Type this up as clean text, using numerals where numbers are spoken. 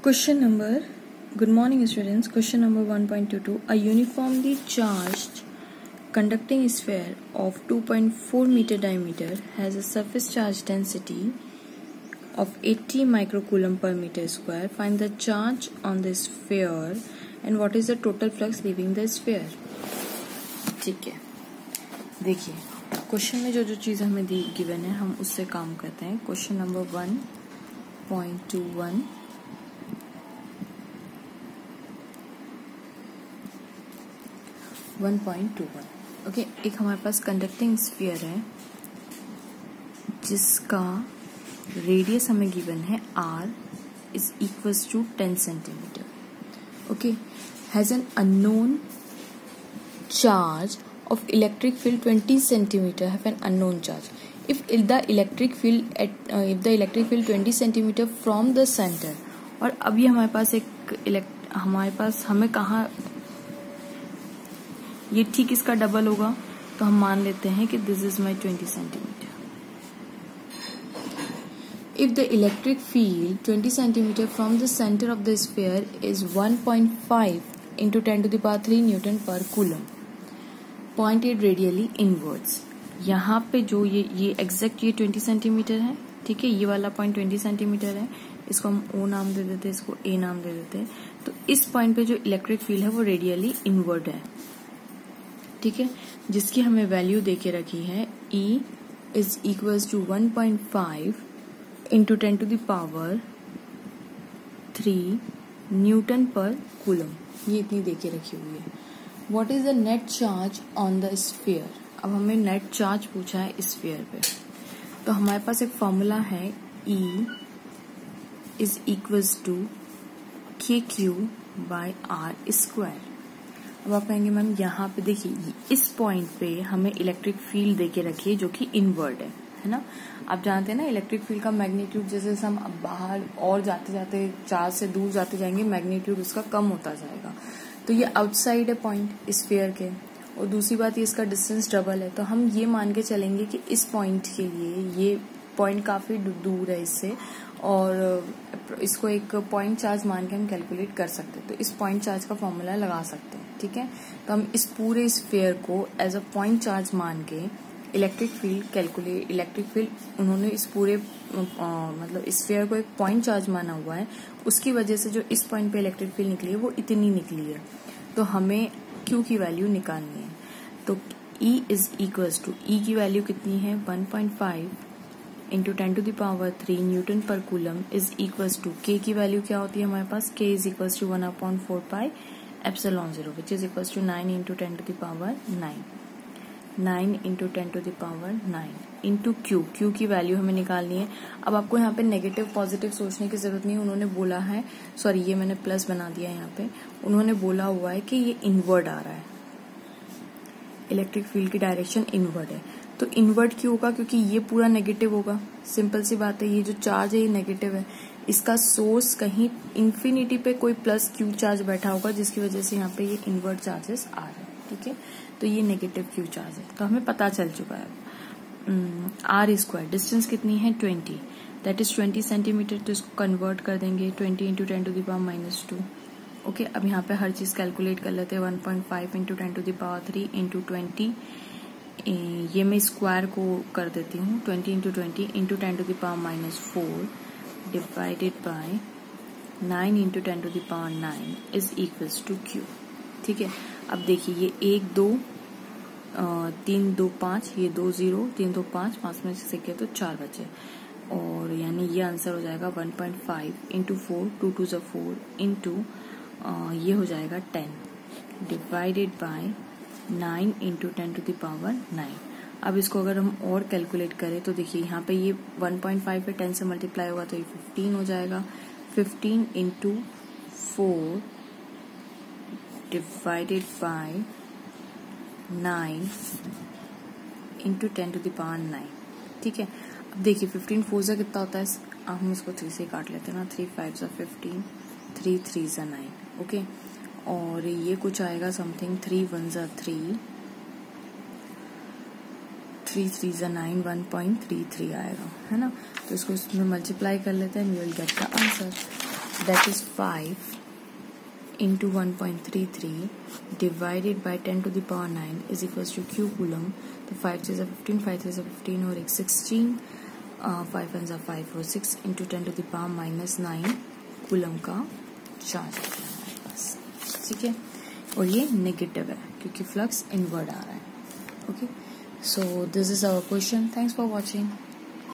Question number, good morning students, question number 1.22. A uniformly charged conducting sphere of 2.4 meter diameter has a surface charge density of 80 microcoulomb per meter square. Find the charge on the sphere and what is the total flux leaving the sphere. ठीक है, देखिए question में जो जो चीज़ हमें the given है हम उससे काम करते हैं. Question number 1.21. ओके, एक हमारे पास कंडक्टिंग स्फीयर है जिसका रेडियस हमें गिवन है r is equals to 10 centimetre. Okay, has an unknown charge of electric field 20 centimeter have an unknown charge. If the electric field 20 centimeter from the center, और अभी हमारे पास हमें कहाँ ये ठीक इसका डबल होगा तो हम मान लेते हैं कि this is my 20 centimetre. If the electric field 20 centimeter from the center of the sphere is 1.5 into 10 to the power 3 Newton per coulomb. Pointed radially inwards. यहाँ पे जो ये एग्जैक्ट ये 20 सेंटीमीटर है, ठीक है, ये वाला पॉइंट 20 सेंटीमीटर है, इसको हम O नाम दे देते हैं, इसको A नाम दे देते हैं. तो इस पॉइंट पे जो इलेक्ट्रिक फील्ड है वो रेडियली इनवर्ड है, ठीक है, जिसकी हमें वैल्यू दे के रखी है E is equals to 1.5 into 10 to the power 3 newton पर कूलम. ये इतनी दे के रखी हुई है. What is the net charge on the sphere? अब हमें नेट चार्ज पूछा है स्फीयर पे, तो हमारे पास एक फॉर्मूला है E is equals to KQ by R square. अब आप कहेंगे मैम यहाँ पे देखिए इस पॉइंट पे हमें इलेक्ट्रिक फील्ड दे के रखी है जो कि इनवर्ड है ना. आप जानते हैं ना इलेक्ट्रिक फील्ड का मैग्नीट्यूड जैसे हम अब बाहर और जाते जाते चार्ज से दूर जाते जाएंगे मैग्नीट्यूड उसका कम होता जाएगा. तो ये आउटसाइड है पॉइंट स्फीयर के, और दूसरी बात ये इसका डिस्टेंस डबल है. तो हम ये मान के चलेंगे कि इस पॉइंट के लिए ये पॉइंट काफी दूर है इससे, और इसको एक पॉइंट चार्ज मान के हम कैलकुलेट कर सकते हैं. तो इस पॉइंट चार्ज का फॉर्मूला लगा सकते हैं, ठीक है. तो हम इस पूरे स्फीयर को एज अ पॉइंट चार्ज मान के इलेक्ट्रिक फील्ड उन्होंने इस पूरे मतलब स्फीयर को एक पॉइंट चार्ज माना हुआ है, उसकी वजह से जो इस पॉइंट पे इलेक्ट्रिक फील्ड निकली है वो इतनी निकली है. तो हमें Q की वैल्यू निकालनी है. तो E is equals to E की वैल्यू कितनी है 1.5 into 10 to the power 3 newton पर coulomb is equals to K की वैल्यू क्या होती है हमारे पास K is equals to 1/4 pi epsilon 0 which is equals to 9 into 10 to the power 9 into 10 to the power 9 into Q की value हमें निकालनी है. अब आपको यहाँ पे नेगेटिव पॉजिटिव सोचने की जरूरत नहीं है. उन्होंने बोला है, सॉरी ये मैंने प्लस बना दिया यहाँ पे, उन्होंने बोला हुआ है कि ये इनवर्ड आ रहा है, इलेक्ट्रिक फील्ड की डायरेक्शन इनवर्ड है. तो इनवर्ड क्यों होगा? क्योंकि ये पूरा नेगेटिव होगा. सिंपल सी बात है, ये जो चार्ज है ये नेगेटिव है, इसका सोर्स कहीं इंफिनिटी पे कोई प्लस Q चार्ज बैठा होगा जिसकी वजह से यहाँ पे ये इनवर्ड चार्जेस आ रहे हैं, ठीक है. तो ये नेगेटिव Q चार्ज है, तो हमें पता चल चुका है. R स्क्वायर डिस्टेंस कितनी है 20, दैट इज 20 सेंटीमीटर. तो इसको कन्वर्ट कर देंगे 20 इंटू 10 टू द पावर -2. ओके, अब यहाँ पे हर चीज कैलकुलेट कर लेते हैं. 1.5 into 10 to the power 3 into 20, ये मैं स्क्वायर को कर देती हूँ. 20 into 20 into 10 to the power -4 divided by 9 into 10 to the power 9 is equals to Q, ठीक है. अब देखिए ये 1 2 3 2 5, ये 2 0 3 2 5 5 में से किया तो 4 बचे, और यानी ये आंसर हो जाएगा 1.5 इंटू 4 2 2 4 इंटू ये हो जाएगा 10 divided by 9 into 10 to the power 9. अब इसको अगर हम और कैलकुलेट करें तो देखिए यहाँ पे ये 1.5 पे 10 से मल्टीप्लाई होगा तो ये 15 हो जाएगा. 15 into 4 divided by 9 into 10 to the power 9, ठीक है. अब देखिए 15 4 से कितना होता है, हम इसको 3 से काट लेते हैं ना. 3 5 से 15, 3 3 से 9, ओके. और ये कुछ आएगा समथिंग 3 1 से 3, 3 3 से 9, 1.33 आएगा, है ना. तो इसको इसमें मल्टीप्लाई कर लेते हैं, you will get the answer. That is 5 into 1.33 divided by 10 to the power 9 is equals to q coulomb. तो 5 3 15, 5 3 15 और 16, 5 1 5 और 6 into 10 to the power -9 coulomb का चार्ज है हमारे पास. ठीक है, और ये नेगेटिव है क्योंकि फ्लक्स इनवर्ड आ रहा है. Okay, so this is our question. Thanks for watching.